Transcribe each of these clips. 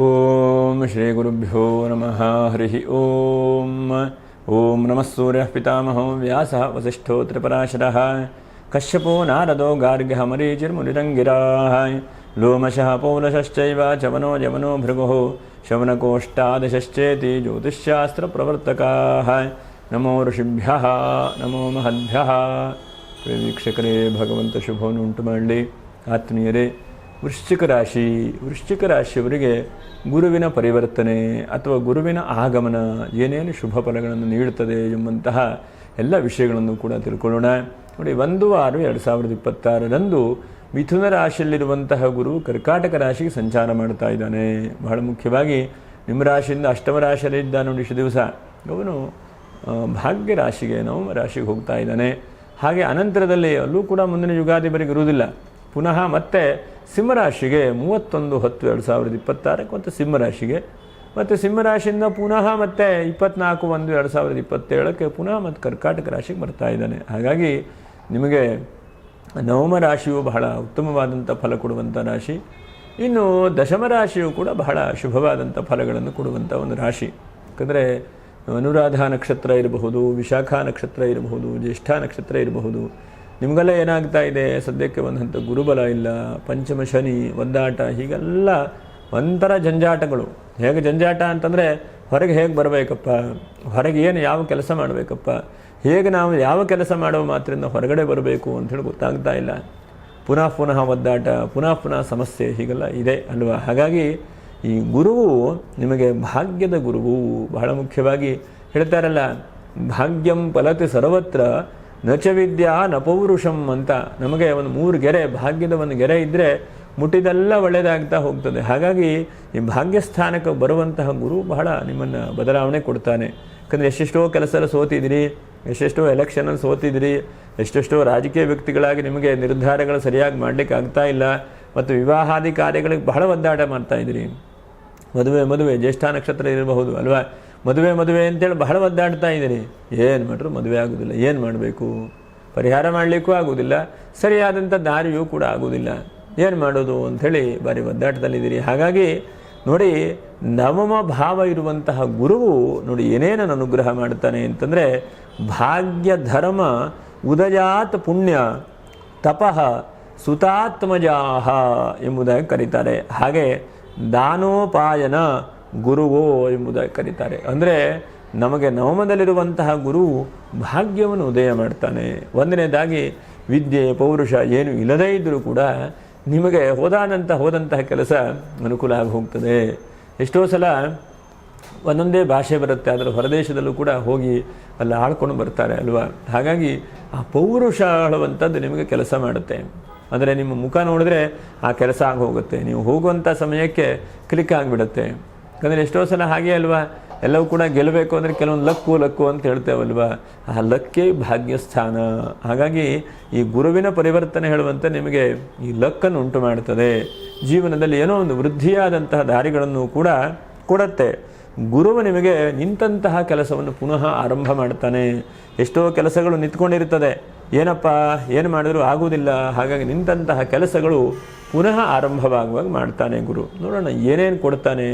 ಓಂ ಶ್ರೀ ಗುರುಭ್ಯೋ ನಮಃ ಹರಿ ಓಂ. ಓಂ ನಮಃ ಸೂರ್ಯಃ ಪಿತಾಮಹೋ ವ್ಯಾಸಃ ವಸಿಷ್ಠೋ ತ್ರಿಪರಾಶರಃ ಕಶ್ಯಪೋ ನಾರದೋ ಗಾರ್ಗ್ಯಃ ಮರೀಚಿರ್ಮುನಿರಂಗಿರಾಃ ಲೋಮಶಃ ಪೌಲಶಶ್ಚೈವ ಚವನೋ ಯವನೋ ಭೃಗುಃ ಶವನಕೋಷ್ಟಾದಶಶ್ಚೇತಿ ಜ್ಯೋತಿಷ್ಶಾಸ್ತ್ರಪ್ರವರ್ತಕಾಃ. ನಮೋ ಋಷಿಭ್ಯಃ ನಮೋ ಮಹದ್ಭ್ಯಃ. ವೀಕ್ಷಕರೇ, ಭಗವಂತ ಶುಭವನ್ನು ಉಂಟು ಮಾಡಲಿ. ಆತ್ಮೀಯರೇ, ವೃಶ್ಚಿಕ ರಾಶಿಯವರಿಗೆ ಗುರುವಿನ ಪರಿವರ್ತನೆ ಅಥವಾ ಗುರುವಿನ ಆಗಮನ ಏನೇನು ಶುಭ ಫಲಗಳನ್ನು ನೀಡುತ್ತದೆ ಎಂಬಂತಹ ಎಲ್ಲ ವಿಷಯಗಳನ್ನು ಕೂಡ ತಿಳ್ಕೊಳ್ಳೋಣ. ನೋಡಿ, 1/6/2026 ಮಿಥುನ ರಾಶಿಯಲ್ಲಿರುವಂತಹ ಗುರು ಕರ್ಕಾಟಕ ರಾಶಿಗೆ ಸಂಚಾರ ಮಾಡ್ತಾ ಇದ್ದಾನೆ. ಬಹಳ ಮುಖ್ಯವಾಗಿ ನಿಮ್ಮ ರಾಶಿಯಿಂದ ಅಷ್ಟಮ ರಾಶಿಯಲ್ಲಿದ್ದ ನೋಡಿ ಇಷ್ಟು ದಿವಸ ಅವನು ಭಾಗ್ಯ ರಾಶಿಗೆ, ನವಮ ರಾಶಿಗೆ ಹೋಗ್ತಾ ಇದ್ದಾನೆ. ಹಾಗೆ ಅನಂತರದಲ್ಲಿ ಅಲ್ಲೂ ಕೂಡ ಮುಂದಿನ ಯುಗಾದಿವರೆಗೆ ಇರುವುದಿಲ್ಲ. ಪುನಃ ಮತ್ತೆ ಸಿಂಹರಾಶಿಗೆ 31/10/2026 ಮತ್ತು ಸಿಂಹರಾಶಿಗೆ, ಮತ್ತು ಸಿಂಹರಾಶಿಯಿಂದ ಪುನಃ ಮತ್ತೆ 24/1/2027 ಪುನಃ ಮತ್ತು ಕರ್ಕಾಟಕ ರಾಶಿಗೆ ಬರ್ತಾ ಇದ್ದಾನೆ. ಹಾಗಾಗಿ ನಿಮಗೆ ನವಮ ರಾಶಿಯು ಬಹಳ ಉತ್ತಮವಾದಂಥ ಫಲ ಕೊಡುವಂಥ ರಾಶಿ. ಇನ್ನು ದಶಮ ರಾಶಿಯು ಕೂಡ ಬಹಳ ಶುಭವಾದಂಥ ಫಲಗಳನ್ನು ಕೊಡುವಂಥ ಒಂದು ರಾಶಿ. ಯಾಕಂದರೆ ಅನುರಾಧ ನಕ್ಷತ್ರ ಇರಬಹುದು, ವಿಶಾಖ ನಕ್ಷತ್ರ ಇರಬಹುದು, ಜ್ಯೇಷ್ಠ ನಕ್ಷತ್ರ ಇರಬಹುದು. ನಿಮಗೆಲ್ಲ ಏನಾಗ್ತಾ ಇದೆ, ಸದ್ಯಕ್ಕೆ ಒಂದು ಹಂತ ಗುರುಬಲ ಇಲ್ಲ, ಪಂಚಮ ಶನಿ, ಒದ್ದಾಟ, ಹೀಗೆಲ್ಲ ಒಂಥರ ಜಂಜಾಟಗಳು. ಹೇಗೆ ಜಂಜಾಟ ಅಂತಂದರೆ, ಹೊರಗೆ ಹೇಗೆ ಬರಬೇಕಪ್ಪ, ಹೊರಗೆ ಯಾವ ಕೆಲಸ ಮಾಡಬೇಕಪ್ಪ, ಹೇಗೆ ನಾವು ಯಾವ ಕೆಲಸ ಮಾಡುವ ಮಾತ್ರದಿಂದ ಹೊರಗಡೆ ಬರಬೇಕು ಅಂಥೇಳಿ ಗೊತ್ತಾಗ್ತಾ ಇಲ್ಲ. ಪುನಃ ಒದ್ದಾಟ, ಪುನಃ ಸಮಸ್ಯೆ, ಹೀಗೆಲ್ಲ ಇದೆ ಅಲ್ವಾ. ಹಾಗಾಗಿ ಈ ಗುರುವು ನಿಮಗೆ ಭಾಗ್ಯದ ಗುರುವು. ಬಹಳ ಮುಖ್ಯವಾಗಿ ಹೇಳ್ತಾರಲ್ಲ, ಭಾಗ್ಯಂ ಫಲತಿ ಸರ್ವತ್ರ ನಚ ವಿದ್ಯಾ ನ ಪೌರುಷಂ ಅಂತ. ನಮಗೆ ಒಂದು 3 ಗೆರೆ, ಭಾಗ್ಯದ ಒಂದು ಗೆರೆ ಇದ್ದರೆ ಮುಟ್ಟಿದೆಲ್ಲ ಒಳ್ಳೆಯದಾಗ್ತಾ ಹೋಗ್ತದೆ. ಹಾಗಾಗಿ ಈ ಭಾಗ್ಯಸ್ಥಾನಕ್ಕೆ ಬರುವಂತಹ ಗುರು ಬಹಳ ನಿಮ್ಮನ್ನು ಬದಲಾವಣೆ ಕೊಡ್ತಾನೆ. ಯಾಕಂದರೆ ಎಷ್ಟೆಷ್ಟೋ ಕೆಲಸದಲ್ಲಿ ಸೋತಿದ್ದೀರಿ, ಎಷ್ಟೆಷ್ಟೋ ಎಲೆಕ್ಷನಲ್ಲಿ ಸೋತಿದ್ದೀರಿ, ಎಷ್ಟೆಷ್ಟೋ ರಾಜಕೀಯ ವ್ಯಕ್ತಿಗಳಾಗಿ ನಿಮಗೆ ನಿರ್ಧಾರಗಳು ಸರಿಯಾಗಿ ಮಾಡಲಿಕ್ಕೆ ಆಗ್ತಾ ಇಲ್ಲ, ಮತ್ತು ವಿವಾಹಾದಿ ಕಾರ್ಯಗಳಿಗೆ ಬಹಳ ಒದ್ದಾಟ ಮಾಡ್ತಾಯಿದ್ದೀರಿ. ಮದುವೆ ಜ್ಯೇಷ್ಠ ನಕ್ಷತ್ರ ಇರಬಹುದು ಅಲ್ವಾ. ಮದುವೆ ಅಂತೇಳಿ ಬಹಳ ಒದ್ದಾಡ್ತಾ ಇದ್ದೀರಿ. ಏನು ಮಾಡ್ರು ಮದುವೆ ಆಗೋದಿಲ್ಲ, ಏನು ಮಾಡಬೇಕು, ಪರಿಹಾರ ಮಾಡಲಿಕ್ಕೂ ಆಗೋದಿಲ್ಲ, ಸರಿಯಾದಂಥ ದಾರಿಯೂ ಕೂಡ ಆಗೋದಿಲ್ಲ, ಏನು ಮಾಡೋದು ಅಂಥೇಳಿ ಭಾರಿ ಒದ್ದಾಟದಲ್ಲಿದ್ದೀರಿ. ಹಾಗಾಗಿ ನೋಡಿ, ನವಮ ಭಾವ ಇರುವಂತಹ ಗುರುವು ನೋಡಿ ಏನೇನನ್ನು ಅನುಗ್ರಹ ಮಾಡ್ತಾನೆ ಅಂತಂದರೆ, ಭಾಗ್ಯ ಧರ್ಮ ಉದಯಾತ್ ಪುಣ್ಯ ತಪಃ ಸುತಾತ್ಮಜಾಹ ಎಂಬುದಾಗಿ ಕರೀತಾರೆ. ಹಾಗೆ ದಾನೋಪಾಯನ ಗುರುವೋ ಎಂಬುದಾಗಿ ಕರೀತಾರೆ. ಅಂದರೆ ನಮಗೆ ನವಮದಲ್ಲಿರುವಂತಹ ಗುರು ಭಾಗ್ಯವನ್ನು ಉದಯ ಮಾಡ್ತಾನೆ. ಒಂದನೇದಾಗಿ ವಿದ್ಯೆ, ಪೌರುಷ ಏನು ಇಲ್ಲದೇ ಇದ್ದರೂ ಕೂಡ ನಿಮಗೆ ಹೋದಂತಹ ಕೆಲಸ ಅನುಕೂಲ ಆಗಿ ಹೋಗ್ತದೆ. ಎಷ್ಟೋ ಸಲ ಒಂದೊಂದೇ ಭಾಷೆ ಬರುತ್ತೆ, ಅದರ ಹೊರದೇಶದಲ್ಲೂ ಕೂಡ ಹೋಗಿ ಅಲ್ಲಿ ಆಳ್ಕೊಂಡು ಬರ್ತಾರೆ ಅಲ್ವಾ. ಹಾಗಾಗಿ ಆ ಪೌರುಷ ಆಳುವಂಥದ್ದು ನಿಮಗೆ ಕೆಲಸ ಮಾಡುತ್ತೆ. ಅಂದರೆ ನಿಮ್ಮ ಮುಖ ನೋಡಿದ್ರೆ ಆ ಕೆಲಸ ಆಗಿ ಹೋಗುತ್ತೆ, ನೀವು ಹೋಗುವಂಥ ಸಮಯಕ್ಕೆ ಕ್ಲಿಕ್ ಆಗಿಬಿಡುತ್ತೆ. ಯಾಕಂದರೆ ಎಷ್ಟೋ ಸಲ ಹಾಗೆ ಅಲ್ವಾ, ಎಲ್ಲವೂ ಕೂಡ ಗೆಲ್ಲಬೇಕು ಅಂದರೆ ಕೆಲವೊಂದು ಲಕ್ಕು ಅಂತ ಹೇಳ್ತೇವಲ್ವಾ, ಆ ಲಕ್ಕೇ ಭಾಗ್ಯಸ್ಥಾನ. ಹಾಗಾಗಿ ಈ ಗುರುವಿನ ಪರಿವರ್ತನೆ ಹೇಳುವಂತೆ ನಿಮಗೆ ಈ ಲಕ್ಕನ್ನು ಉಂಟು ಮಾಡುತ್ತದೆ. ಜೀವನದಲ್ಲಿ ಏನೋ ಒಂದು ವೃದ್ಧಿಯಾದಂತಹ ದಾರಿಗಳನ್ನು ಕೂಡ ಕೊಡುತ್ತೆ. ಗುರುವು ನಿಮಗೆ ನಿಂತಹ ಕೆಲಸವನ್ನು ಪುನಃ ಆರಂಭ ಮಾಡ್ತಾನೆ. ಎಷ್ಟೋ ಕೆಲಸಗಳು ನಿಂತ್ಕೊಂಡಿರ್ತದೆ, ಏನಪ್ಪ ಏನು ಮಾಡಿದರೂ ಆಗುವುದಿಲ್ಲ. ಹಾಗಾಗಿ ನಿಂತಹ ಕೆಲಸಗಳು ಪುನಃ ಆರಂಭವಾಗುವಾಗ ಮಾಡ್ತಾನೆ ಗುರು. ನೋಡೋಣ ಏನೇನು ಕೊಡ್ತಾನೆ.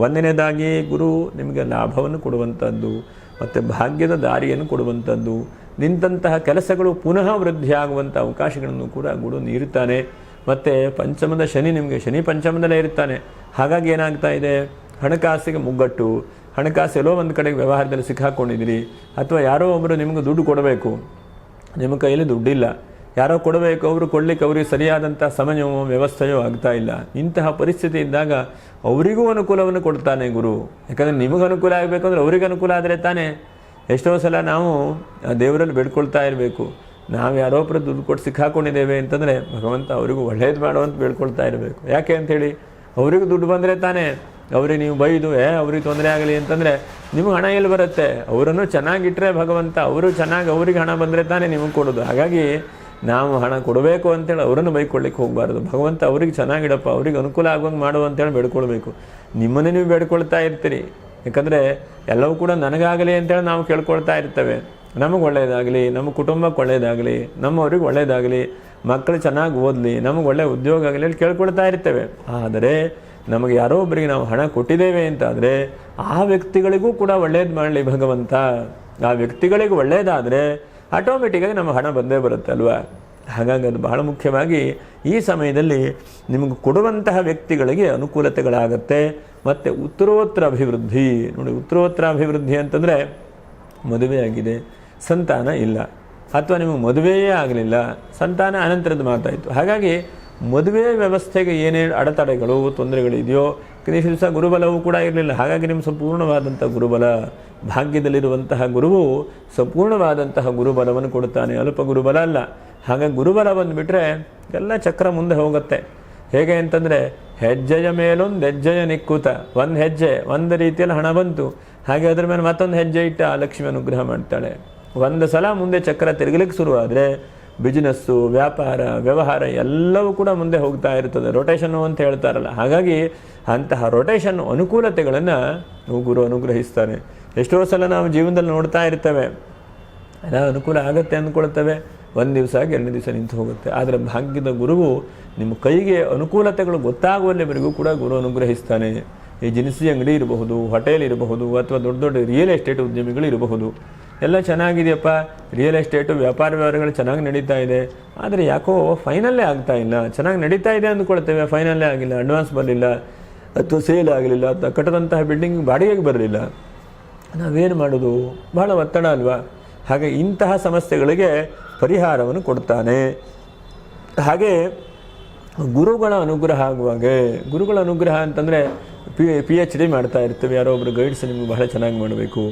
ಒಂದನೇದಾಗಿ ಗುರು ನಿಮಗೆ ಲಾಭವನ್ನು ಕೊಡುವಂಥದ್ದು, ಮತ್ತು ಭಾಗ್ಯದ ದಾರಿಯನ್ನು ಕೊಡುವಂಥದ್ದು, ನಿಂತಹ ಕೆಲಸಗಳು ಪುನಃ ವೃದ್ಧಿಯಾಗುವಂಥ ಅವಕಾಶಗಳನ್ನು ಕೂಡ ಗುರು ನೀಡುತ್ತಾನೆ. ಮತ್ತು ಪಂಚಮದ ಶನಿ, ನಿಮಗೆ ಶನಿ ಪಂಚಮದಲ್ಲೇ ಇರ್ತಾನೆ. ಹಾಗಾಗಿ ಏನಾಗ್ತಾ ಇದೆ, ಹಣಕಾಸಿಗೆ ಮುಗ್ಗಟ್ಟು, ಹಣಕಾಸು ಎಲ್ಲೋ ಒಂದು ಕಡೆಗೆ ವ್ಯವಹಾರದಲ್ಲಿ ಸಿಕ್ಕಾಕೊಂಡಿದ್ದೀರಿ, ಅಥವಾ ಯಾರೋ ಒಬ್ಬರು ನಿಮಗೆ ದುಡ್ಡು ಕೊಡಬೇಕು, ನಿಮ್ಮ ಕೈಯಲ್ಲಿ ದುಡ್ಡಿಲ್ಲ, ಯಾರೋ ಕೊಡಬೇಕು, ಅವರು ಕೊಡಲಿಕ್ಕೆ ಅವ್ರಿಗೆ ಸರಿಯಾದಂಥ ಸಮಯವೋ ವ್ಯವಸ್ಥೆಯೋ ಆಗ್ತಾ ಇಲ್ಲ. ಇಂತಹ ಪರಿಸ್ಥಿತಿ ಇದ್ದಾಗ ಅವರಿಗೂ ಅನುಕೂಲವನ್ನು ಕೊಡ್ತಾನೆ ಗುರು. ಯಾಕಂದರೆ ನಿಮಗೆ ಅನುಕೂಲ ಆಗಬೇಕಂದ್ರೆ ಅವ್ರಿಗೆ ಅನುಕೂಲ ಆದರೆ ತಾನೇ. ಎಷ್ಟೋ ಸಲ ನಾವು ದೇವರಲ್ಲಿ ಬೇಡ್ಕೊಳ್ತಾ ಇರಬೇಕು, ನಾವು ಯಾರೊಬ್ಬರು ದುಡ್ಡು ಕೊಟ್ಟು ಸಿಕ್ಕಾಕೊಂಡಿದ್ದೇವೆ ಅಂತಂದರೆ ಭಗವಂತ ಅವರಿಗೂ ಒಳ್ಳೇದು ಮಾಡುವಂತ ಬೇಡ್ಕೊಳ್ತಾ ಇರಬೇಕು. ಯಾಕೆ ಅಂಥೇಳಿ, ಅವರಿಗೂ ದುಡ್ಡು ಬಂದರೆ ತಾನೇ. ಅವ್ರಿಗೆ ನೀವು ಬೈದು ಅವ್ರಿಗೆ ತೊಂದರೆ ಆಗಲಿ ಅಂತಂದರೆ ನಿಮಗೆ ಹಣ ಎಲ್ಲಿ ಬರುತ್ತೆ. ಅವರನ್ನು ಚೆನ್ನಾಗಿಟ್ಟರೆ ಭಗವಂತ, ಅವರು ಚೆನ್ನಾಗಿ ಅವ್ರಿಗೆ ಹಣ ಬಂದರೆ ತಾನೇ ನಿಮಗೆ ಕೊಡೋದು. ಹಾಗಾಗಿ ನಾವು ಹಣ ಕೊಡಬೇಕು ಅಂತೇಳಿ ಅವರನ್ನು ಬೈಕೊಳ್ಳಿಕ್ಕೆ ಹೋಗಬಾರ್ದು. ಭಗವಂತ ಅವ್ರಿಗೆ ಚೆನ್ನಾಗಿಡಪ್ಪ, ಅವ್ರಿಗೆ ಅನುಕೂಲ ಆಗುವಂಗೆ ಮಾಡು ಅಂತೇಳಿ ಬೇಡ್ಕೊಳ್ಬೇಕು. ನಿಮ್ಮನ್ನೇ ನೀವು ಬೇಡ್ಕೊಳ್ತಾ ಇರ್ತೀರಿ. ಯಾಕಂದರೆ ಎಲ್ಲವೂ ಕೂಡ ನನಗಾಗಲಿ ಅಂತೇಳಿ ನಾವು ಕೇಳ್ಕೊಳ್ತಾ ಇರ್ತೇವೆ. ನಮಗೆ ಒಳ್ಳೆಯದಾಗಲಿ, ನಮ್ಮ ಕುಟುಂಬಕ್ಕೆ ಒಳ್ಳೆಯದಾಗಲಿ, ನಮ್ಮವ್ರಿಗೆ ಒಳ್ಳೆಯದಾಗಲಿ, ಮಕ್ಕಳು ಚೆನ್ನಾಗಿ ಓದಲಿ, ನಮಗೆ ಒಳ್ಳೆಯ ಉದ್ಯೋಗ ಆಗಲಿ ಅಂತ ಕೇಳ್ಕೊಳ್ತಾ ಇರ್ತೇವೆ. ಆದರೆ ನಮಗೆ ಯಾರೋ ಒಬ್ಬರಿಗೆ ನಾವು ಹಣ ಕೊಟ್ಟಿದ್ದೇವೆ ಅಂತಾದರೆ ಆ ವ್ಯಕ್ತಿಗಳಿಗೂ ಕೂಡ ಒಳ್ಳೇದು ಮಾಡಲಿ ಭಗವಂತ. ಆ ವ್ಯಕ್ತಿಗಳಿಗೂ ಒಳ್ಳೆಯದಾದರೆ ಆಟೋಮೆಟಿಕ್ಕಾಗಿ ನಮ್ಮ ಹಣ ಬಂದೇ ಬರುತ್ತೆ ಅಲ್ವಾ. ಹಾಗಾಗಿ ಅದು ಬಹಳ ಮುಖ್ಯವಾಗಿ ಈ ಸಮಯದಲ್ಲಿ ನಿಮಗೆ ಕೊಡುವಂತಹ ವ್ಯಕ್ತಿಗಳಿಗೆ ಅನುಕೂಲತೆಗಳಾಗತ್ತೆ. ಮತ್ತು ಉತ್ತರೋತ್ತರ ಅಭಿವೃದ್ಧಿ ನೋಡಿ, ಉತ್ತರೋತ್ತರ ಅಭಿವೃದ್ಧಿ ಅಂತಂದರೆ ಮದುವೆ ಆಗಿದೆ, ಸಂತಾನ ಇಲ್ಲ, ಅಥವಾ ನಿಮಗೆ ಮದುವೆಯೇ ಆಗಲಿಲ್ಲ, ಸಂತಾನ ಅನಂತರದ ಮಾತಾಯಿತು. ಹಾಗಾಗಿ ಮದುವೆ ವ್ಯವಸ್ಥೆಗೆ ಏನೇನು ಅಡೆತಡೆಗಳು ತೊಂದರೆಗಳಿದೆಯೋ, ಕೆಲವು ದಿವಸ ಗುರುಬಲವೂ ಕೂಡ ಇರಲಿಲ್ಲ. ಹಾಗಾಗಿ ನಿಮ್ಮ ಸಂಪೂರ್ಣವಾದಂಥ ಗುರುಬಲ, ಭಾಗ್ಯದಲ್ಲಿರುವಂತಹ ಗುರುವು ಸಂಪೂರ್ಣವಾದಂತಹ ಗುರುಬಲವನ್ನು ಕೊಡುತ್ತಾನೆ, ಅಲ್ಪ ಗುರುಬಲ ಅಲ್ಲ. ಹಾಗಾಗಿ ಗುರುಬಲ ಬಂದುಬಿಟ್ರೆ ಎಲ್ಲ ಚಕ್ರ ಮುಂದೆ ಹೋಗುತ್ತೆ. ಹೇಗೆ ಅಂತಂದರೆ ಹೆಜ್ಜೆಯ ಮೇಲೊಂದು ಹೆಜ್ಜೆಯ ನಿಕ್ಕುತ, ಒಂದು ಹೆಜ್ಜೆ ಒಂದು ರೀತಿಯಲ್ಲಿ ಹಣ ಬಂತು, ಹಾಗೆ ಅದ್ರ ಮೇಲೆ ಮತ್ತೊಂದು ಹೆಜ್ಜೆ ಇಟ್ಟ ಲಕ್ಷ್ಮಿ ಅನುಗ್ರಹ ಮಾಡ್ತಾಳೆ. ಒಂದು ಸಲ ಮುಂದೆ ಚಕ್ರ ತಿರುಗಲಿಕ್ಕೆ ಶುರುವಾದರೆ ಬಿಸ್ನೆಸ್ಸು, ವ್ಯಾಪಾರ, ವ್ಯವಹಾರ ಎಲ್ಲವೂ ಕೂಡ ಮುಂದೆ ಹೋಗ್ತಾ ಇರ್ತದೆ. ರೊಟೇಷನ್ನು ಅಂತ ಹೇಳ್ತಾರಲ್ಲ, ಹಾಗಾಗಿ ಅಂತಹ ರೊಟೇಷನ್ ಅನುಕೂಲತೆಗಳನ್ನು ಗುರು ಅನುಗ್ರಹಿಸ್ತಾನೆ. ಎಷ್ಟೋ ಸಲ ನಾವು ಜೀವನದಲ್ಲಿ ನೋಡ್ತಾ ಇರ್ತೇವೆ, ಎಲ್ಲ ಅನುಕೂಲ ಆಗುತ್ತೆ ಅಂದ್ಕೊಳ್ತೇವೆ, ಒಂದು ದಿವಸ ಆಗಿ 2 ದಿವಸ ನಿಂತು ಹೋಗುತ್ತೆ. ಆದರೆ ಭಾಗ್ಯದ ಗುರುವು ನಿಮ್ಮ ಕೈಗೆ ಅನುಕೂಲತೆಗಳು ಗೊತ್ತಾಗುವಲ್ಲಿವರೆಗೂ ಕೂಡ ಗುರು ಅನುಗ್ರಹಿಸ್ತಾನೆ. ಈ ದಿನಸಿ ಅಂಗಡಿ ಇರಬಹುದು, ಹೋಟೆಲ್ ಇರಬಹುದು, ಅಥವಾ ದೊಡ್ಡ ದೊಡ್ಡ ರಿಯಲ್ ಎಸ್ಟೇಟ್ ಉದ್ಯಮಿಗಳು ಇರಬಹುದು. ಎಲ್ಲ ಚೆನ್ನಾಗಿದೆಯಪ್ಪ, ರಿಯಲ್ ಎಸ್ಟೇಟು ವ್ಯಾಪಾರ ವ್ಯವಹಾರಗಳು ಚೆನ್ನಾಗಿ ನಡೀತಾ ಇದೆ, ಆದರೆ ಯಾಕೋ ಫೈನಲ್ಲೇ ಆಗ್ತಾ ಇಲ್ಲ. ಚೆನ್ನಾಗಿ ನಡೀತಾ ಇದೆ ಅಂದ್ಕೊಳ್ತೇವೆ, ಫೈನಲ್ಲೇ ಆಗಿಲ್ಲ, ಅಡ್ವಾನ್ಸ್ ಬರಲಿಲ್ಲ, ಅಥವಾ ಸೇಲ್ ಆಗಲಿಲ್ಲ, ಅಥವಾ ಕಟ್ಟದಂತಹ ಬಿಲ್ಡಿಂಗ್ ಬಾಡಿಗೆಗೆ ಬರಲಿಲ್ಲ. ನಾವೇನು ಮಾಡೋದು? ಬಹಳ ಒತ್ತಡ ಅಲ್ವಾ. ಹಾಗೆ ಇಂತಹ ಸಮಸ್ಯೆಗಳಿಗೆ ಪರಿಹಾರವನ್ನು ಕೊಡ್ತಾನೆ. ಹಾಗೆ ಗುರುಗಳ ಅನುಗ್ರಹ ಆಗುವಾಗ, ಗುರುಗಳ ಅನುಗ್ರಹ ಅಂತಂದರೆ PhD ಮಾಡ್ತಾ ಇರ್ತೇವೆ, ಯಾರೋ ಒಬ್ಬರು ಗೈಡ್ಸ್ ನಿಮಗೆ ಬಹಳ ಚೆನ್ನಾಗಿ ಮಾಡಬೇಕು,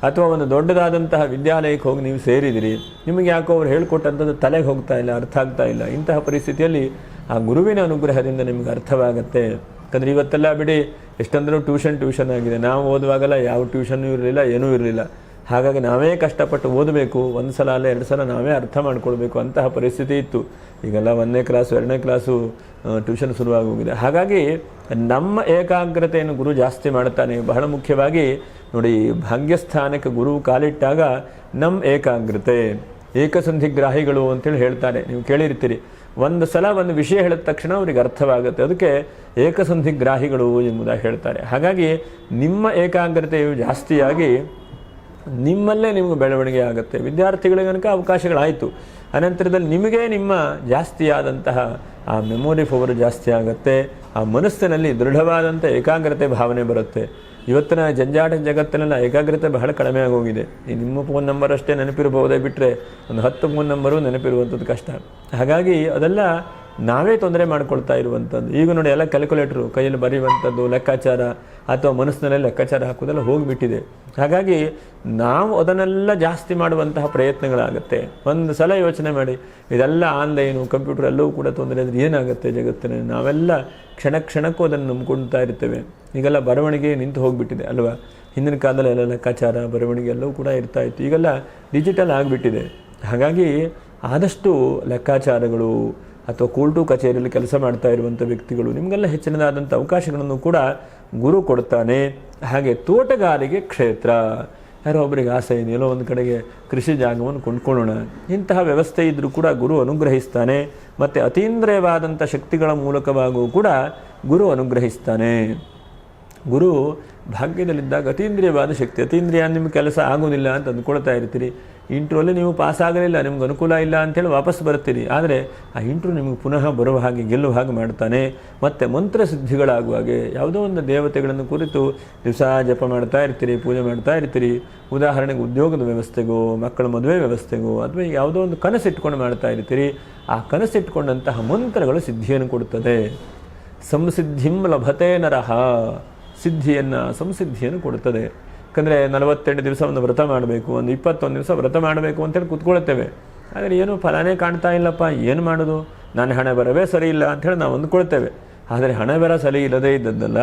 ಅಥವಾ ಒಂದು ದೊಡ್ಡದಾದಂತಹ ವಿದ್ಯಾಲಯಕ್ಕೆ ಹೋಗಿ ನೀವು ಸೇರಿದಿರಿ, ನಿಮಗೆ ಯಾಕೋ ಅವ್ರು ಹೇಳ್ಕೊಟ್ಟಂಥದ್ದು ತಲೆಗೆ ಹೋಗ್ತಾ ಇಲ್ಲ, ಅರ್ಥ ಆಗ್ತಾ ಇಲ್ಲ. ಇಂತಹ ಪರಿಸ್ಥಿತಿಯಲ್ಲಿ ಆ ಗುರುವಿನ ಅನುಗ್ರಹದಿಂದ ನಿಮಗೆ ಅರ್ಥವಾಗುತ್ತೆ. ಯಾಕಂದರೆ ಇವತ್ತೆಲ್ಲ ಬಿಡಿ ಎಷ್ಟಂದ್ರೂ ಟ್ಯೂಷನ್ ಆಗಿದೆ. ನಾವು ಓದುವಾಗಲ್ಲ ಯಾವ ಟ್ಯೂಷನ್ನೂ ಇರಲಿಲ್ಲ, ಏನೂ ಇರಲಿಲ್ಲ. ಹಾಗಾಗಿ ನಾವೇ ಕಷ್ಟಪಟ್ಟು ಓದಬೇಕು, 1 ಸಲ ಅಲ್ಲ 2 ಸಲ ನಾವೇ ಅರ್ಥ ಮಾಡ್ಕೊಳ್ಬೇಕು, ಅಂತಹ ಪರಿಸ್ಥಿತಿ ಇತ್ತು. ಈಗೆಲ್ಲ 1ನೇ ಕ್ಲಾಸು 2ನೇ ಕ್ಲಾಸು ಟ್ಯೂಷನ್ ಶುರುವಾಗೋಗಿದೆ. ಹಾಗಾಗಿ ನಮ್ಮ ಏಕಾಗ್ರತೆಯನ್ನು ಗುರು ಜಾಸ್ತಿ ಮಾಡ್ತಾನೆ. ಬಹಳ ಮುಖ್ಯವಾಗಿ ನೋಡಿ, ಭಾಗ್ಯಸ್ಥಾನಕ್ಕೆ ಗುರು ಕಾಲಿಟ್ಟಾಗ ನಮ್ಮ ಏಕಾಗ್ರತೆ, ಏಕಸಂಧಿಗ್ರಾಹಿಗಳು ಅಂತೇಳಿ ಹೇಳ್ತಾರೆ, ನೀವು ಕೇಳಿರ್ತೀರಿ. ಒಂದು ಸಲ ಒಂದು ವಿಷಯ ಹೇಳಿದ ತಕ್ಷಣ ಅವರಿಗೆ ಅರ್ಥವಾಗುತ್ತೆ, ಅದಕ್ಕೆ ಏಕಸಂಧಿಗ್ರಾಹಿಗಳು ಎಂಬುದಾಗಿ ಹೇಳ್ತಾರೆ. ಹಾಗಾಗಿ ನಿಮ್ಮ ಏಕಾಗ್ರತೆಯು ಜಾಸ್ತಿಯಾಗಿ ನಿಮ್ಮಲ್ಲೇ ನಿಮಗೆ ಬೆಳವಣಿಗೆ ಆಗುತ್ತೆ. ವಿದ್ಯಾರ್ಥಿಗಳಿಗೆ ಕనుక ಅವಕಾಶಗಳಾಯಿತು, ಅನಂತರದಲ್ಲಿ ನಿಮಗೆ ನಿಮ್ಮ ಜಾಸ್ತಿಯಾದಂತಹ ಆ ಮೆಮೊರಿ ಪವರ್ ಜಾಸ್ತಿ ಆಗುತ್ತೆ. ಆ ಮನಸ್ಸಿನಲ್ಲಿ ದೃಢವಾದಂಥ ಏಕಾಗ್ರತೆ ಭಾವನೆ ಬರುತ್ತೆ. ಇವತ್ತಿನ ಜಂಜಾಟ ಜಗತ್ತಿನೆಲ್ಲ ಏಕಾಗ್ರತೆ ಬಹಳ ಕಡಿಮೆ ಆಗೋಗಿದೆ. ಈ ನಿಮ್ಮ ಫೋನ್ ನಂಬರ್ ಅಷ್ಟೇ ನೆನಪಿರಬಹುದೇ ಬಿಟ್ಟರೆ ಒಂದು 10 ಫೋನ್ ನಂಬರು ನೆನಪಿರುವಂಥದ್ದು ಕಷ್ಟ. ಹಾಗಾಗಿ ಅದೆಲ್ಲ ನಾವೇ ತೊಂದರೆ ಮಾಡ್ಕೊಳ್ತಾ ಇರುವಂಥದ್ದು. ಈಗ ನೋಡಿ, ಎಲ್ಲ ಕ್ಯಾಲ್ಕುಲೇಟ್ರು ಕೈಯಲ್ಲಿ ಬರೆಯುವಂಥದ್ದು, ಲೆಕ್ಕಾಚಾರ ಅಥವಾ ಮನಸ್ಸಿನಲ್ಲೇ ಲೆಕ್ಕಾಚಾರ ಹಾಕೋದೆಲ್ಲ ಹೋಗಿಬಿಟ್ಟಿದೆ. ಹಾಗಾಗಿ ನಾವು ಅದನ್ನೆಲ್ಲ ಜಾಸ್ತಿ ಮಾಡುವಂತಹ ಪ್ರಯತ್ನಗಳಾಗುತ್ತೆ. ಒಂದು ಸಲ ಯೋಚನೆ ಮಾಡಿ, ಇದೆಲ್ಲ ಆನ್ಲೈನು ಕಂಪ್ಯೂಟರ್ ಎಲ್ಲವೂ ಕೂಡ ತೊಂದರೆ ಆದರೆ ಏನಾಗುತ್ತೆ ಜಗತ್ತಿನಲ್ಲಿ? ನಾವೆಲ್ಲ ಕ್ಷಣಕ್ಕೂ ಅದನ್ನು ನಂಬ್ಕೊಳ್ತಾ ಇರ್ತೇವೆ. ಈಗೆಲ್ಲ ಬರವಣಿಗೆ ನಿಂತು ಹೋಗಿಬಿಟ್ಟಿದೆ ಅಲ್ವಾ. ಹಿಂದಿನ ಕಾಲದಲ್ಲಿ ಎಲ್ಲ ಲೆಕ್ಕಾಚಾರ ಬರವಣಿಗೆ ಎಲ್ಲವೂ ಕೂಡ ಇರ್ತಾಯಿತ್ತು, ಈಗೆಲ್ಲ ಡಿಜಿಟಲ್ ಆಗಿಬಿಟ್ಟಿದೆ. ಹಾಗಾಗಿ ಆದಷ್ಟು ಲೆಕ್ಕಾಚಾರಗಳು ಅಥವಾ ಕೋರ್ಟು ಕಚೇರಿಯಲ್ಲಿ ಕೆಲಸ ಮಾಡ್ತಾ ಇರುವಂಥ ವ್ಯಕ್ತಿಗಳು ನಿಮಗೆಲ್ಲ ಹೆಚ್ಚಿನದಾದಂಥ ಅವಕಾಶಗಳನ್ನು ಕೂಡ ಗುರು ಕೊಡ್ತಾನೆ. ಹಾಗೆ ತೋಟಗಾರಿಕೆ ಕ್ಷೇತ್ರ, ಯಾರೋ ಒಬ್ಬರಿಗೆ ಆಸೆ ಇದೆ, ಎಲ್ಲೋ ಒಂದು ಕಡೆಗೆ ಕೃಷಿ ಜಾಗವನ್ನು ಕೊಂಡ್ಕೊಳ್ಳೋಣ, ಇಂತಹ ವ್ಯವಸ್ಥೆ ಇದ್ದರೂ ಕೂಡ ಗುರು ಅನುಗ್ರಹಿಸ್ತಾನೆ. ಮತ್ತು ಅತೀಂದ್ರಿಯವಾದಂಥ ಶಕ್ತಿಗಳ ಮೂಲಕವಾಗೂ ಕೂಡ ಗುರು ಅನುಗ್ರಹಿಸ್ತಾನೆ. ಗುರು ಭಾಗ್ಯದಲ್ಲಿದ್ದಾಗ ಅತೀಂದ್ರಿಯವಾದ ಶಕ್ತಿ, ಅತೀಂದ್ರಿಯ ನಿಮ್ಮ ಕೆಲಸ ಆಗೋದಿಲ್ಲ ಅಂತ ಅಂದ್ಕೊಳ್ತಾ ಇರ್ತೀರಿ. ಇಂಟ್ರಲ್ಲಿ ನೀವು ಪಾಸ್ ಆಗಲಿಲ್ಲ, ನಿಮ್ಗೆ ಅನುಕೂಲ ಇಲ್ಲ ಅಂಥೇಳಿ ವಾಪಸ್ ಬರ್ತೀರಿ. ಆದರೆ ಆ ಇಂಟ್ರು ನಿಮಗೆ ಪುನಃ ಬರುವ ಹಾಗೆ, ಗೆಲ್ಲುವ ಹಾಗೆ ಮಾಡ್ತಾನೆ. ಮತ್ತು ಮಂತ್ರಸಿದ್ಧಿಗಳಾಗುವಾಗೆ ಯಾವುದೋ ಒಂದು ದೇವತೆಗಳನ್ನು ಕುರಿತು ದಿವಸ ಜಪ ಮಾಡ್ತಾ ಇರ್ತೀರಿ, ಪೂಜೆ ಮಾಡ್ತಾ ಇರ್ತೀರಿ. ಉದಾಹರಣೆಗೆ ಉದ್ಯೋಗದ ವ್ಯವಸ್ಥೆಗೋ, ಮಕ್ಕಳ ಮದುವೆ ವ್ಯವಸ್ಥೆಗೋ, ಅಥವಾ ಯಾವುದೋ ಒಂದು ಕನಸಿಟ್ಕೊಂಡು ಮಾಡ್ತಾ ಇರ್ತೀರಿ. ಆ ಕನಸಿಟ್ಕೊಂಡಂತಹ ಮಂತ್ರಗಳು ಸಿದ್ಧಿಯನ್ನು ಕೊಡುತ್ತದೆ. ಸಂಸಿದ್ಧಿಂ ಲಭತೆ ನರಹ, ಸಂಸಿದ್ಧಿಯನ್ನು ಕೊಡುತ್ತದೆ. ಯಾಕಂದರೆ 48 ದಿವಸ ಒಂದು ವ್ರತ ಮಾಡಬೇಕು, ಒಂದು 21 ದಿವಸ ವ್ರತ ಮಾಡಬೇಕು ಅಂತೇಳಿ ಕೂತ್ಕೊಳ್ತೇವೆ. ಆದರೆ ಏನು ಫಲನೇ ಕಾಣ್ತಾ ಇಲ್ಲಪ್ಪ, ಏನು ಮಾಡೋದು, ನನ್ನ ಹಣೆ ಬರವೇ ಸರಿ ಇಲ್ಲ ಅಂಥೇಳಿ ನಾವು ಅಂದ್ಕೊಳ್ತೇವೆ. ಆದರೆ ಹಣೆ ಬರ ಸರಿ ಇಲ್ಲದೇ ಇದ್ದದ್ದಲ್ಲ,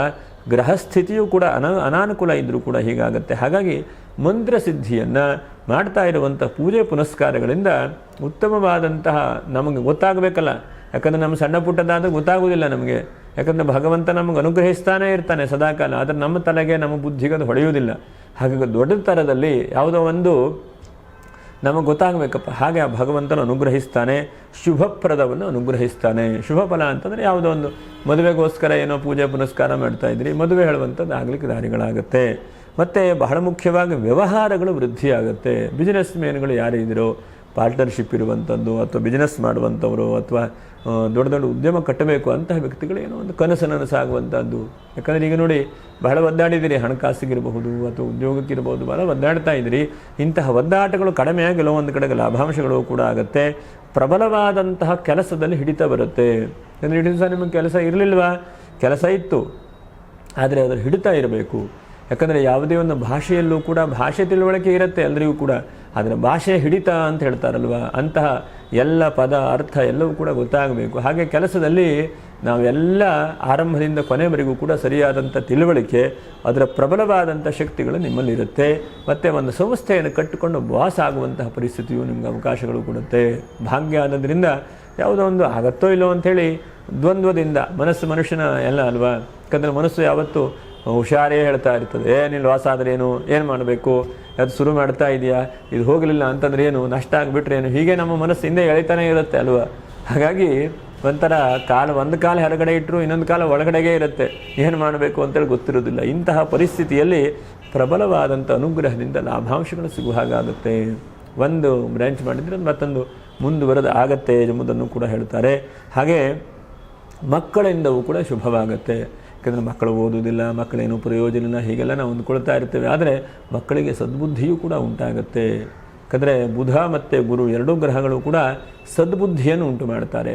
ಗ್ರಹಸ್ಥಿತಿಯೂ ಕೂಡ ಅನಾನುಕೂಲ ಇದ್ದರೂ ಕೂಡ ಹೀಗಾಗುತ್ತೆ. ಹಾಗಾಗಿ ಮಂತ್ರಸಿದ್ಧಿಯನ್ನು ಮಾಡ್ತಾ ಇರುವಂಥ ಪೂಜೆ ಪುನಸ್ಕಾರಗಳಿಂದ ಉತ್ತಮವಾದಂತಹ ನಮಗೆ ಗೊತ್ತಾಗಬೇಕಲ್ಲ. ಯಾಕಂದರೆ ನಮ್ಮ ಸಣ್ಣ ಪುಟ್ಟದಾದರೂ ಗೊತ್ತಾಗೋದಿಲ್ಲ ನಮಗೆ. ಯಾಕಂದರೆ ಭಗವಂತ ನಮಗೆ ಅನುಗ್ರಹಿಸ್ತಾನೇ ಇರ್ತಾನೆ ಸದಾಕಾಲ, ಆದರೆ ನಮ್ಮ ತಲೆಗೆ ನಮ್ಮ ಬುದ್ಧಿಗೆ ಅದು ಹೊಳೆಯುವುದಿಲ್ಲ. ಹಾಗಾಗಿ ದೊಡ್ಡ ಥರದಲ್ಲಿ ಯಾವುದೋ ಒಂದು ನಮಗೆ ಗೊತ್ತಾಗಬೇಕಪ್ಪ. ಹಾಗೆ ಆ ಭಗವಂತನು ಅನುಗ್ರಹಿಸ್ತಾನೆ, ಶುಭಪ್ರದವನ್ನು ಅನುಗ್ರಹಿಸ್ತಾನೆ. ಶುಭ ಫಲ ಅಂತಂದರೆ ಯಾವುದೋ ಒಂದು ಮದುವೆಗೋಸ್ಕರ ಏನೋ ಪೂಜೆ ಪುನಸ್ಕಾರ ಮಾಡ್ತಾ ಇದ್ರಿ, ಮದುವೆ ಹೇಳುವಂಥದ್ದು ಆಗಲಿಕ್ಕೆ ದಾರಿಗಳಾಗುತ್ತೆ. ಮತ್ತು ಬಹಳ ಮುಖ್ಯವಾಗಿ ವ್ಯವಹಾರಗಳು ವೃದ್ಧಿಯಾಗುತ್ತೆ. ಬಿಸ್ನೆಸ್ ಮ್ಯಾನ್ಗಳು ಯಾರು ಇದ್ದೀರೋ, ಪಾರ್ಟ್ನರ್ಶಿಪ್ ಇರುವಂಥದ್ದು ಅಥವಾ ಬಿಸ್ನೆಸ್ ಮಾಡುವಂಥವರು ಅಥವಾ ದೊಡ್ಡ ದೊಡ್ಡ ಉದ್ಯಮ ಕಟ್ಟಬೇಕು ಅಂತಹ ವ್ಯಕ್ತಿಗಳು ಏನೋ ಒಂದು ಕನಸನಸಾಗುವಂಥದ್ದು. ಯಾಕಂದರೆ ಈಗ ನೋಡಿ, ಬಹಳ ಒದ್ದಾಡಿದಿರಿ, ಹಣಕಾಸಿಗಿರಬಹುದು ಅಥವಾ ಉದ್ಯೋಗಕ್ಕಿರಬಹುದು, ಬಹಳ ಒದ್ದಾಡ್ತಾ ಇದ್ದೀರಿ. ಇಂತಹ ಒದ್ದಾಟಗಳು ಕಡಿಮೆಯಾಗಿ ಒಂದು ಕಡೆಗೆ ಲಾಭಾಂಶಗಳು ಕೂಡ ಆಗುತ್ತೆ. ಪ್ರಬಲವಾದಂತಹ ಕೆಲಸದಲ್ಲಿ ಹಿಡಿತ ಬರುತ್ತೆ. ಅಂದರೆ ಇಡೀ ದಿವಸ ನಿಮಗೆ ಕೆಲಸ ಇರಲಿಲ್ವಾ? ಕೆಲಸ ಇತ್ತು, ಆದರೆ ಅದರ ಹಿಡಿತ ಇರಬೇಕು. ಯಾಕಂದರೆ ಯಾವುದೇ ಒಂದು ಭಾಷೆಯಲ್ಲೂ ಕೂಡ ಭಾಷೆ ತಿಳುವಳಿಕೆ ಇರುತ್ತೆ ಎಲ್ಲರಿಗೂ ಕೂಡ, ಆದರೆ ಭಾಷೆ ಹಿಡಿತ ಅಂತ ಹೇಳ್ತಾರಲ್ವ, ಅಂತಹ ಎಲ್ಲ ಪದ ಅರ್ಥ ಎಲ್ಲವೂ ಕೂಡ ಗೊತ್ತಾಗಬೇಕು. ಹಾಗೆ ಕೆಲಸದಲ್ಲಿ ನಾವೆಲ್ಲ ಆರಂಭದಿಂದ ಕೊನೆವರೆಗೂ ಕೂಡ ಸರಿಯಾದಂಥ ತಿಳುವಳಿಕೆ, ಅದರ ಪ್ರಬಲವಾದಂಥ ಶಕ್ತಿಗಳು ನಿಮ್ಮಲ್ಲಿರುತ್ತೆ. ಮತ್ತು ಒಂದು ಸಂಸ್ಥೆಯನ್ನು ಕಟ್ಟಿಕೊಂಡು ಬಾಸ್ ಆಗುವಂತಹ ಪರಿಸ್ಥಿತಿಯು ನಿಮಗೆ ಅವಕಾಶಗಳು ಕೊಡುತ್ತೆ. ಭಾಗ್ಯ ಆದದ್ರಿಂದ ಯಾವುದೋ ಒಂದು ಆಗತ್ತೋ ಇಲ್ಲೋ ಅಂಥೇಳಿ ದ್ವಂದ್ವದಿಂದ ಮನುಷ್ಯನ ಎಲ್ಲ ಅಲ್ವಾ. ಯಾಕಂದರೆ ಮನಸ್ಸು ಯಾವತ್ತೂ ಹುಷಾರೇ ಹೇಳ್ತಾ ಇರ್ತದೆ, ನೀನು ಲಾಸ್ ಆದರೆ ಏನು, ಏನು ಮಾಡಬೇಕು, ಅದು ಶುರು ಮಾಡ್ತಾ ಇದೆಯಾ, ಇದು ಹೋಗಲಿಲ್ಲ ಅಂತಂದ್ರೆ ಏನು, ನಷ್ಟ ಆಗಿಬಿಟ್ರೆ ಏನು, ಹೀಗೆ ನಮ್ಮ ಮನಸ್ಸು ಹಿಂದೆ ಎಳಿತಾನೆ ಇರುತ್ತೆ ಅಲ್ವಾ. ಹಾಗಾಗಿ ಒಂಥರ ಒಂದು ಕಾಲ ಹೊರಗಡೆ ಇಟ್ಟರು ಇನ್ನೊಂದು ಕಾಲ ಒಳಗಡೆಗೆ ಇರುತ್ತೆ, ಏನು ಮಾಡಬೇಕು ಅಂತೇಳಿ ಗೊತ್ತಿರೋದಿಲ್ಲ. ಇಂತಹ ಪರಿಸ್ಥಿತಿಯಲ್ಲಿ ಪ್ರಬಲವಾದಂಥ ಅನುಗ್ರಹದಿಂದ ಲಾಭಾಂಶಗಳು ಸಿಗುವ ಹಾಗಾಗುತ್ತೆ. ಒಂದು ಬ್ರ್ಯಾಂಚ್ ಮಾಡಿದರೆ ಮತ್ತೊಂದು ಮುಂದುವರೆದು ಆಗತ್ತೆ ಎಂಬುದನ್ನು ಕೂಡ ಹೇಳ್ತಾರೆ. ಹಾಗೆ ಮಕ್ಕಳಿಂದವೂ ಕೂಡ ಶುಭವಾಗುತ್ತೆ. ಯಾಕಂದರೆ ಮಕ್ಕಳು ಓದುವುದಿಲ್ಲ, ಮಕ್ಕಳೇನು ಪ್ರಯೋಜನ ಇಲ್ಲ, ಹೀಗೆಲ್ಲ ನಾವು ಅಂದ್ಕೊಳ್ತಾ ಇರ್ತೇವೆ. ಆದರೆ ಮಕ್ಕಳಿಗೆ ಸದ್ಬುದ್ಧಿಯೂ ಕೂಡ ಉಂಟಾಗುತ್ತೆ. ಯಾಕಂದರೆ ಬುಧ ಮತ್ತು ಗುರು ಎರಡೂ ಗ್ರಹಗಳು ಕೂಡ ಸದ್ಬುದ್ಧಿಯನ್ನು ಉಂಟು ಮಾಡ್ತಾರೆ.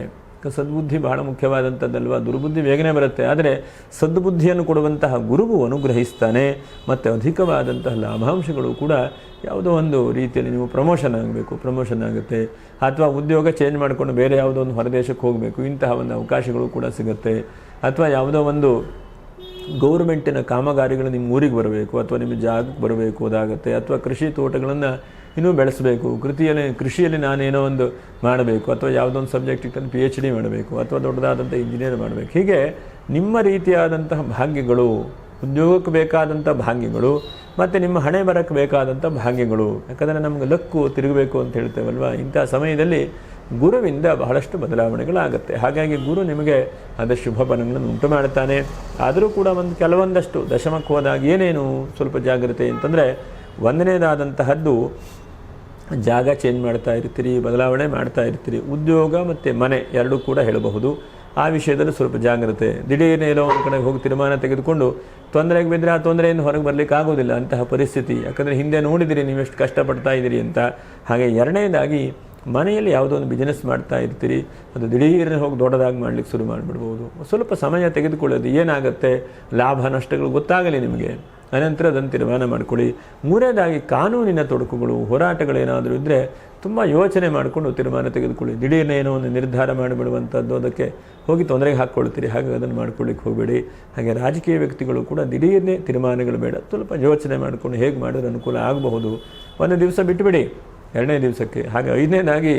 ಸದ್ಬುದ್ಧಿ ಬಹಳ ಮುಖ್ಯವಾದಂಥದ್ದಲ್ವ. ದುರ್ಬುದ್ಧಿ ಬೇಗನೆ ಬರುತ್ತೆ, ಆದರೆ ಸದ್ಬುದ್ಧಿಯನ್ನು ಕೊಡುವಂತಹ ಗುರುವು ಅನುಗ್ರಹಿಸ್ತಾನೆ. ಮತ್ತು ಅಧಿಕವಾದಂತಹ ಲಾಭಾಂಶಗಳು ಕೂಡ ಯಾವುದೋ ಒಂದು ರೀತಿಯಲ್ಲಿ ನೀವು ಪ್ರಮೋಷನ್ ಆಗುತ್ತೆ, ಅಥವಾ ಉದ್ಯೋಗ ಚೇಂಜ್ ಮಾಡಿಕೊಂಡು ಬೇರೆ ಯಾವುದೋ ಒಂದು ಹೊರದೇಶಕ್ಕೆ ಹೋಗಬೇಕು, ಇಂತಹ ಒಂದು ಅವಕಾಶಗಳು ಕೂಡ ಸಿಗುತ್ತೆ. ಅಥವಾ ಯಾವುದೋ ಒಂದು ಗೌರ್ಮೆಂಟಿನ ಕಾಮಗಾರಿಗಳು ನಿಮ್ಮ ಊರಿಗೆ ಬರಬೇಕು ಅಥವಾ ನಿಮ್ಮ ಜಾಗಕ್ಕೆ ಬರಬೇಕು ಅದಾಗುತ್ತೆ. ಅಥವಾ ಕೃಷಿ ತೋಟಗಳನ್ನು ಇನ್ನೂ ಬೆಳೆಸಬೇಕು, ಕೃಷಿಯಲ್ಲಿ ನಾನೇನೋ ಒಂದು ಮಾಡಬೇಕು, ಅಥವಾ ಯಾವುದೋ ಒಂದು ಸಬ್ಜೆಕ್ಟ್ ಇಟ್ಟಂದು PhD ಮಾಡಬೇಕು, ಅಥವಾ ದೊಡ್ಡದಾದಂಥ ಇಂಜಿನಿಯರ್ ಮಾಡಬೇಕು. ಹೀಗೆ ನಿಮ್ಮ ರೀತಿಯಾದಂತಹ ಭಾಗ್ಯಗಳು, ಉದ್ಯೋಗಕ್ಕೆ ಬೇಕಾದಂಥ ಭಾಗ್ಯಗಳು ಮತ್ತು ನಿಮ್ಮ ಹಣೆ ಬರಕ್ಕೆ ಬೇಕಾದಂಥ ಭಾಗ್ಯಗಳು. ಯಾಕಂದರೆ ನಮಗೆ ಲಕ್ಕು ತಿರುಗಬೇಕು ಅಂತ ಹೇಳ್ತೇವಲ್ವ. ಇಂಥ ಸಮಯದಲ್ಲಿ ಗುರುವಿಂದ ಬಹಳಷ್ಟು ಬದಲಾವಣೆಗಳಾಗುತ್ತೆ. ಹಾಗಾಗಿ ಗುರು ನಿಮಗೆ ಅದರ ಶುಭ ಫಲಗಳನ್ನು ಉಂಟು ಮಾಡ್ತಾನೆ. ಆದರೂ ಕೂಡ ಕೆಲವೊಂದಷ್ಟು ದಶಮಕ್ಕೆ ಹೋದಾಗ ಏನೇನು ಸ್ವಲ್ಪ ಜಾಗ್ರತೆ ಅಂತಂದರೆ, ಒಂದನೇದಾದಂತಹದ್ದು ಜಾಗ ಚೇಂಜ್ ಮಾಡ್ತಾ ಇರ್ತೀರಿ, ಬದಲಾವಣೆ ಮಾಡ್ತಾ ಇರ್ತೀರಿ. ಉದ್ಯೋಗ ಮತ್ತು ಮನೆ ಎರಡೂ ಕೂಡ ಹೇಳಬಹುದು. ಆ ವಿಷಯದಲ್ಲಿ ಸ್ವಲ್ಪ ಜಾಗ್ರತೆ. ದಿಢೀರ್ನೇ ಎಲ್ಲೋ ಒಂದು ಕಡೆ ಹೋಗಿ ತೀರ್ಮಾನ ತೆಗೆದುಕೊಂಡು ತೊಂದರೆಗೆ ಬಿದ್ದರೆ ಆ ತೊಂದರೆಯಿಂದ ಹೊರಗೆ ಬರಲಿಕ್ಕೆ ಆಗೋದಿಲ್ಲ, ಅಂತಹ ಪರಿಸ್ಥಿತಿ. ಯಾಕಂದರೆ ಹಿಂದೆ ನೋಡಿದಿರಿ ನೀವು ಎಷ್ಟು ಕಷ್ಟಪಡ್ತಾ ಇದ್ದೀರಿ ಅಂತ. ಹಾಗೆ ಎರಡನೇದಾಗಿ ಮನೆಯಲ್ಲಿ ಯಾವುದೋ ಒಂದು ಬಿಸ್ನೆಸ್ ಮಾಡ್ತಾ ಇರ್ತೀರಿ, ಅದು ದಿಢೀರ್ನೇ ಹೋಗಿ ದೊಡ್ಡದಾಗಿ ಮಾಡಲಿಕ್ಕೆ ಶುರು ಮಾಡಿಬಿಡ್ಬೋದು. ಸ್ವಲ್ಪ ಸಮಯ ತೆಗೆದುಕೊಳ್ಳೋದು, ಏನಾಗುತ್ತೆ ಲಾಭ ನಷ್ಟಗಳು ಗೊತ್ತಾಗಲಿ ನಿಮಗೆ, ಅನಂತರ ಅದನ್ನು ತೀರ್ಮಾನ ಮಾಡಿಕೊಳ್ಳಿ. ಮೂರನೇದಾಗಿ ಕಾನೂನಿನ ತೊಡಕುಗಳು, ಹೋರಾಟಗಳೇನಾದರೂ ಇದ್ದರೆ ತುಂಬ ಯೋಚನೆ ಮಾಡಿಕೊಂಡು ತೀರ್ಮಾನ ತೆಗೆದುಕೊಳ್ಳಿ. ದಿಢೀರ್ನೇ ಏನೋ ಒಂದು ನಿರ್ಧಾರ ಮಾಡಿಬಿಡುವಂಥದ್ದು, ಅದಕ್ಕೆ ಹೋಗಿ ತೊಂದರೆಗೆ ಹಾಕ್ಕೊಳ್ತೀರಿ. ಹಾಗಾಗಿ ಅದನ್ನು ಮಾಡ್ಕೊಳ್ಳಿಕ್ಕೆ ಹೋಗಬೇಡಿ. ಹಾಗೆ ರಾಜಕೀಯ ವ್ಯಕ್ತಿಗಳು ಕೂಡ ದಿಢೀರ್ನೇ ತೀರ್ಮಾನಗಳು ಬೇಡ, ಸ್ವಲ್ಪ ಯೋಚನೆ ಮಾಡಿಕೊಂಡು ಹೇಗೆ ಮಾಡಿದ್ರೆ ಅನುಕೂಲ ಆಗಬಹುದು. ಒಂದು ದಿವಸ ಬಿಟ್ಟುಬಿಡಿ, ಎರಡನೇ ದಿವಸಕ್ಕೆ. ಹಾಗೆ ಐದನೇದಾಗಿ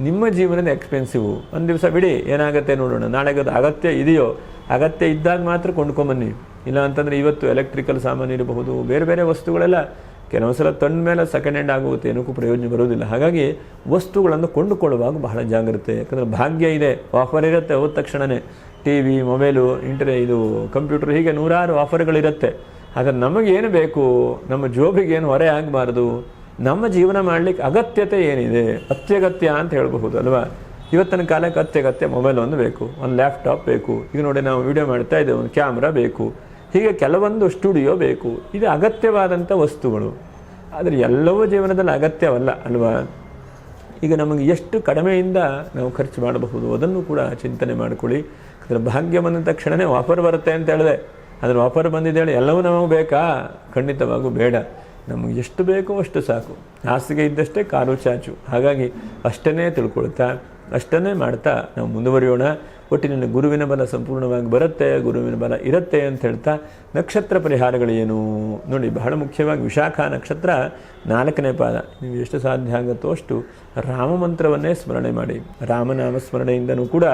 ನಿಮ್ಮ ಜೀವನದ ಎಕ್ಸ್ಪೆನ್ಸಿವ್, ಒಂದು ದಿವಸ ಬಿಡಿ, ಏನಾಗುತ್ತೆ ನೋಡೋಣ, ನಾಳೆಗೆ ಅದು ಅಗತ್ಯ ಇದೆಯೋ, ಅಗತ್ಯ ಇದ್ದಾಗ ಮಾತ್ರ ಕೊಂಡ್ಕೊಂಬನ್ನಿ. ಇಲ್ಲ ಅಂತಂದರೆ ಇವತ್ತು ಎಲೆಕ್ಟ್ರಿಕಲ್ ಸಾಮಾನು ಇರಬಹುದು, ಬೇರೆ ಬೇರೆ ವಸ್ತುಗಳೆಲ್ಲ ಕೆಲವೊಂದು ಸಲ ತಂದ ಮೇಲೆ ಸೆಕೆಂಡ್ ಹ್ಯಾಂಡ್ ಆಗುತ್ತೆ, ಏನಕ್ಕೂ ಪ್ರಯೋಜನ ಬರೋದಿಲ್ಲ. ಹಾಗಾಗಿ ವಸ್ತುಗಳನ್ನು ಕೊಂಡುಕೊಳ್ಳುವಾಗ ಬಹಳ ಜಾಗ್ರತೆ. ಯಾಕಂದರೆ ಭಾಗ್ಯ ಇದೆ, ಆಫರ್ ಇರುತ್ತೆ, ಹೋದ ತಕ್ಷಣವೇ TV, ಮೊಬೈಲು, ಇದು ಕಂಪ್ಯೂಟರ್, ಹೀಗೆ ನೂರಾರು ಆಫರ್ಗಳಿರುತ್ತೆ. ಆದರೆ ನಮಗೇನು ಬೇಕು, ನಮ್ಮ ಜೋಬಿಗೆ ಏನು ಹೊರೆ ಆಗಬಾರ್ದು, ನಮ್ಮ ಜೀವನ ಮಾಡಲಿಕ್ಕೆ ಅಗತ್ಯತೆ ಏನಿದೆ, ಅತ್ಯಗತ್ಯ ಅಂತ ಹೇಳಬಹುದು ಅಲ್ವಾ. ಇವತ್ತಿನ ಕಾಲಕ್ಕೆ ಅತ್ಯಗತ್ಯ ಮೊಬೈಲ್ ಒಂದು ಬೇಕು, ಒಂದು ಲ್ಯಾಪ್ಟಾಪ್ ಬೇಕು, ಈಗ ನೋಡಿ ನಾವು ವಿಡಿಯೋ ಮಾಡ್ತಾ ಇದ್ದೇವೆ, ಒಂದು ಕ್ಯಾಮ್ರಾ ಬೇಕು, ಹೀಗೆ ಕೆಲವೊಂದು ಸ್ಟುಡಿಯೋ ಬೇಕು. ಇದು ಅಗತ್ಯವಾದಂಥ ವಸ್ತುಗಳು. ಆದರೆ ಎಲ್ಲವೂ ಜೀವನದಲ್ಲಿ ಅಗತ್ಯವಲ್ಲ ಅಲ್ವಾ. ಈಗ ನಮಗೆ ಎಷ್ಟು ಕಡಿಮೆಯಿಂದ ನಾವು ಖರ್ಚು ಮಾಡಬಹುದು ಅದನ್ನು ಕೂಡ ಚಿಂತನೆ ಮಾಡಿಕೊಳ್ಳಿ. ಅದರ ಭಾಗ್ಯ ಬಂದ ತಕ್ಷಣವೇ ಆಫರ್ ಬರುತ್ತೆ ಅಂತ ಹೇಳಿದೆ, ಅದರ ಆಫರ್ ಬಂದಿದೆ ಹೇಳಿ ಎಲ್ಲವೂ ನಮಗೆ ಬೇಕಾ? ಖಂಡಿತವಾಗೂ ಬೇಡ. ನಮಗೆ ಎಷ್ಟು ಬೇಕೋ ಅಷ್ಟು ಸಾಕು. ಹಾಸಿಗೆ ಇದ್ದಷ್ಟೇ ಕಾಲು ಚಾಚು. ಹಾಗಾಗಿ ಅಷ್ಟನ್ನೇ ತಿಳ್ಕೊಳ್ತಾ, ಅಷ್ಟನ್ನೇ ಮಾಡ್ತಾ ನಾವು ಮುಂದುವರಿಯೋಣ. ಒಟ್ಟಿನಲ್ಲಿ ಗುರುವಿನ ಬಲ ಸಂಪೂರ್ಣವಾಗಿ ಬರುತ್ತೆ, ಗುರುವಿನ ಬಲ ಇರುತ್ತೆ ಅಂತ ಹೇಳ್ತಾ, ನಕ್ಷತ್ರ ಪರಿಹಾರಗಳೇನು ನೋಡಿ. ಬಹಳ ಮುಖ್ಯವಾಗಿ ವಿಶಾಖ ನಕ್ಷತ್ರ 4ನೇ ಪಾದ. ನೀವು ಎಷ್ಟು ಸಾಧ್ಯ ಆಗುತ್ತೋ ಅಷ್ಟು ರಾಮ ಮಂತ್ರವನ್ನೇ ಸ್ಮರಣೆ ಮಾಡಿ. ರಾಮನಾಮ ಸ್ಮರಣೆಯಿಂದನೂ ಕೂಡ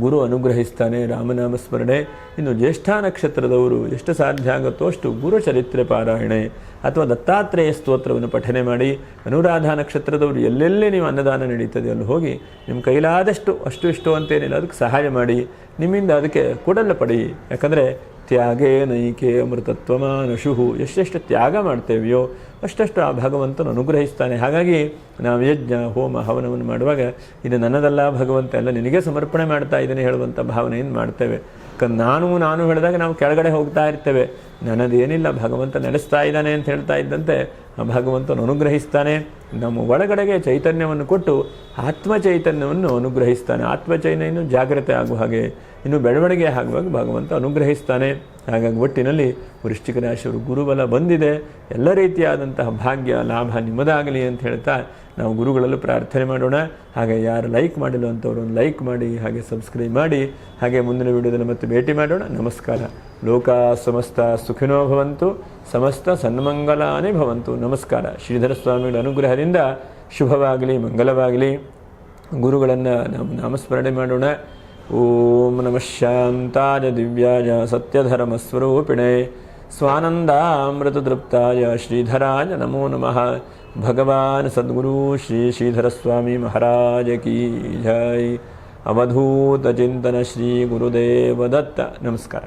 ಗುರು ಅನುಗ್ರಹಿಸ್ತಾನೆ. ರಾಮನಾಮ ಸ್ಮರಣೆ. ಇನ್ನು ಜ್ಯೇಷ್ಠ ನಕ್ಷತ್ರದವರು ಎಷ್ಟು ಸಾಧ್ಯ ಆಗುತ್ತೋ ಅಷ್ಟು ಗುರು ಚರಿತ್ರೆ ಪಾರಾಯಣೆ ಅಥವಾ ದತ್ತಾತ್ರೇಯ ಸ್ತೋತ್ರವನ್ನು ಪಠನೆ ಮಾಡಿ. ಅನುರಾಧ ನಕ್ಷತ್ರದವರು ಎಲ್ಲೆಲ್ಲೇ ನೀವು ಅನ್ನದಾನ ನಡೀತದೆ ಅಲ್ಲಿ ಹೋಗಿ ನಿಮ್ಮ ಕೈಲಾದಷ್ಟು ಅಷ್ಟು ಇಷ್ಟು ಅಂತೇನಿಲ್ಲ ಅದಕ್ಕೆ ಸಹಾಯ ಮಾಡಿ. ನಿಮ್ಮಿಂದ ಅದಕ್ಕೆ ಕೊಡಲ್ಲ ಪಡಿ. ಯಾಕಂದರೆ ತ್ಯಾಗೇ ನೈಕೆ ಅಮೃತತ್ವಮಾನುಷು, ಎಷ್ಟೆಷ್ಟು ತ್ಯಾಗ ಮಾಡ್ತೇವೆಯೋ ಅಷ್ಟಷ್ಟು ಆ ಭಗವಂತನು ಅನುಗ್ರಹಿಸ್ತಾನೆ. ಹಾಗಾಗಿ ನಾವು ಯಜ್ಞ ಹೋಮ ಹವನವನ್ನು ಮಾಡುವಾಗ ಇದು ನನ್ನದಲ್ಲ ಭಗವಂತ ಎಲ್ಲ ನಿನಗೆ ಸಮರ್ಪಣೆ ಮಾಡ್ತಾ ಇದ್ದೇನೆ ಹೇಳುವಂಥ ಭಾವನೆಯನ್ನು ಮಾಡ್ತೇವೆ. ನಾನು ಹೇಳಿದಾಗ ನಾವು ಕೆಳಗಡೆ ಹೋಗ್ತಾ ಇರ್ತೇವೆ. ನನ್ನದೇನಿಲ್ಲ ಭಗವಂತ ನಡೆಸ್ತಾ ಇದ್ದಾನೆ ಅಂತ ಹೇಳ್ತಾ ಇದ್ದಂತೆ ಆ ಭಗವಂತನು ಅನುಗ್ರಹಿಸ್ತಾನೆ. ನಮ್ಮ ಒಳಗಡೆಗೆ ಚೈತನ್ಯವನ್ನು ಕೊಟ್ಟು ಆತ್ಮ ಚೈತನ್ಯವನ್ನು ಅನುಗ್ರಹಿಸ್ತಾನೆ. ಆತ್ಮಚೈತನ್ಯ ಇನ್ನೂ ಜಾಗ್ರತೆ ಆಗುವ ಹಾಗೆ ಇನ್ನು ಬೆಳವಣಿಗೆ ಆಗುವಾಗ ಭಗವಂತ ಅನುಗ್ರಹಿಸ್ತಾನೆ. ಹಾಗಾಗಿ ಒಟ್ಟಿನಲ್ಲಿ ವೃಶ್ಚಿಕ ರಾಶಿಯವರು ಗುರುಬಲ ಬಂದಿದೆ. ಎಲ್ಲ ರೀತಿಯಾದಂತಹ ಭಾಗ್ಯ ಲಾಭ ನಿಮ್ಮದಾಗಲಿ ಅಂತ ಹೇಳ್ತಾ ನಾವು ಗುರುಗಳಲ್ಲೂ ಪ್ರಾರ್ಥನೆ ಮಾಡೋಣ. ಹಾಗೆ ಯಾರು ಲೈಕ್ ಮಾಡಿಲ್ಲ ಅಂಥವ್ರು ಒಂದು ಲೈಕ್ ಮಾಡಿ, ಹಾಗೆ ಸಬ್ಸ್ಕ್ರೈಬ್ ಮಾಡಿ. ಹಾಗೆ ಮುಂದಿನ ವಿಡಿಯೋದಲ್ಲಿ ಮತ್ತೆ ಭೇಟಿ ಮಾಡೋಣ. ನಮಸ್ಕಾರ. ಲೋಕಾ ಸಮಸ್ತ ಸುಖಿನೋ ಭವಂತು, ಸಮಸ್ತ ಸನ್ಮಂಗಲಾನೇ ಭವಂತು. ನಮಸ್ಕಾರ. ಶ್ರೀಧರ ಸ್ವಾಮಿಗಳ ಅನುಗ್ರಹದಿಂದ ಶುಭವಾಗಲಿ, ಮಂಗಲವಾಗಲಿ. ಗುರುಗಳನ್ನು ನಾವು ನಾಮಸ್ಮರಣೆ ಮಾಡೋಣ. ಓಂ ನಮಃ ಶಾಂತಾಯ ದಿವ್ಯಾಯ ಸತ್ಯಧರ್ಮಸ್ವರೂಪಿಣೆ ಸ್ವಾನಂದಾಮೃತದೃಪ್ತಾಯ ಶ್ರೀಧರಾಯ ನಮೋ ನಮಃ. ಭಗವಾನ್ ಸದ್ಗುರು ಶ್ರೀ ಶ್ರೀಧರ ಸ್ವಾಮಿ ಮಹಾರಾಜ ಕೀ ಜೈ. ಅವಧೂತ ಚಿಂತನ ಶ್ರೀ ಗುರುದೇವ ದತ್ತ. ನಮಸ್ಕಾರ.